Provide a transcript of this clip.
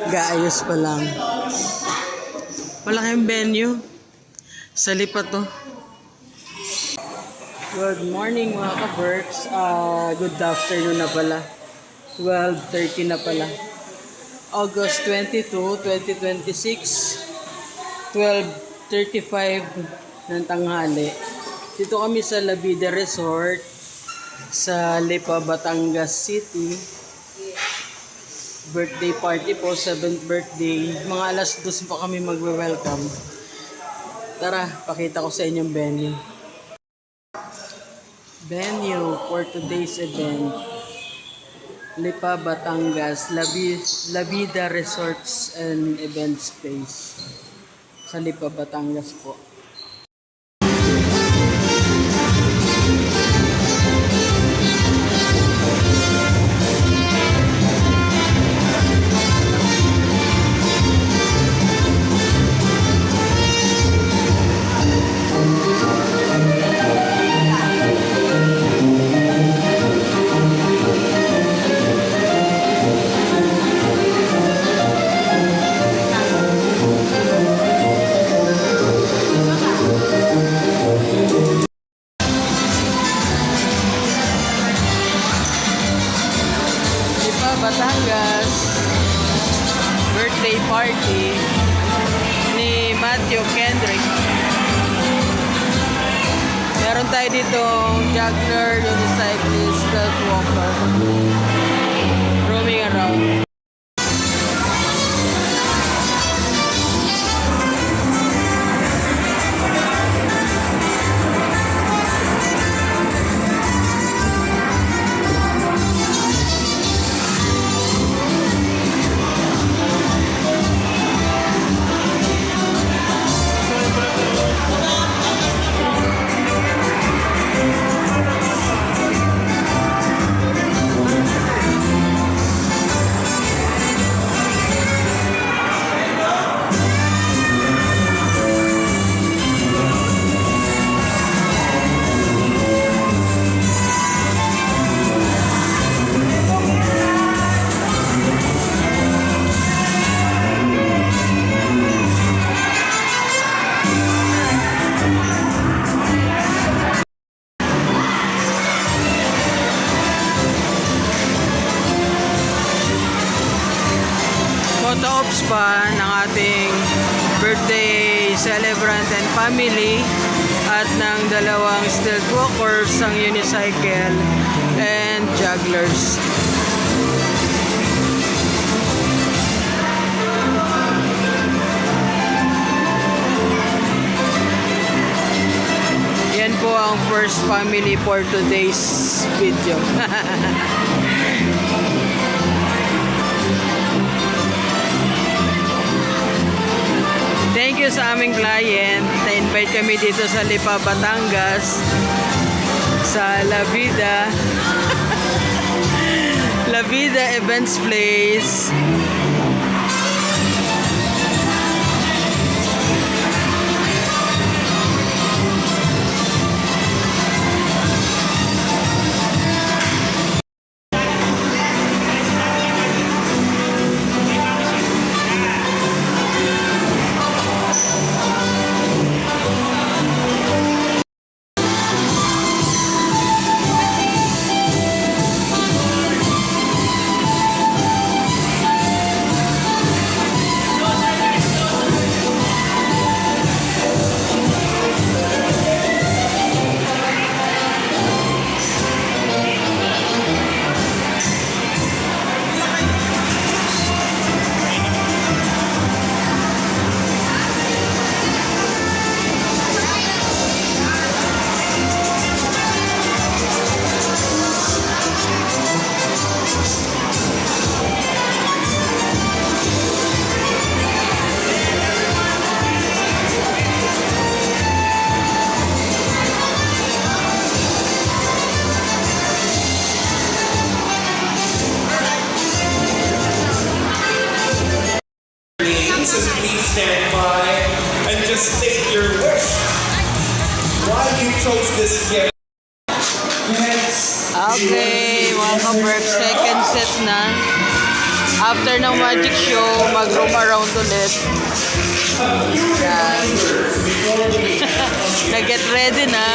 Gaayos pa lang. Malaking venue. Sa Lipa to. Good morning mga ka-Berks. Good afternoon na pala. 12:30 na pala. August 22, 2026. 12:35 ng tanghali. Dito kami sa La Vida Resort sa Lipa Batangas City. Birthday party po, 7th birthday. Mga alas 2 pa kami magwe-welcome. Tara, pakita ko sa inyong venue. Venue for today's event. Lipa Batangas, La Vida Resorts and Event Space. Sa Lipa Batangas po. Batangas birthday party ni Kendrick. Meron tayo dito juggler, unicyclist, stilt walker roaming around. Photo-ops pa ng ating birthday celebrant and family at ng dalawang stilt walkers, ang unicycle and jugglers. Yan po ang first family for today's video. Thank you sa aming client. Na-invite kami dito sa Lipa Batangas sa La Vida La Vida Events Place. So please stand by and just state your wish. Why you chose this gift. Okay, mga mga ka-Berks, second set na. After ng magic show, mag-roam around ulit. Yan. Nag-get ready na.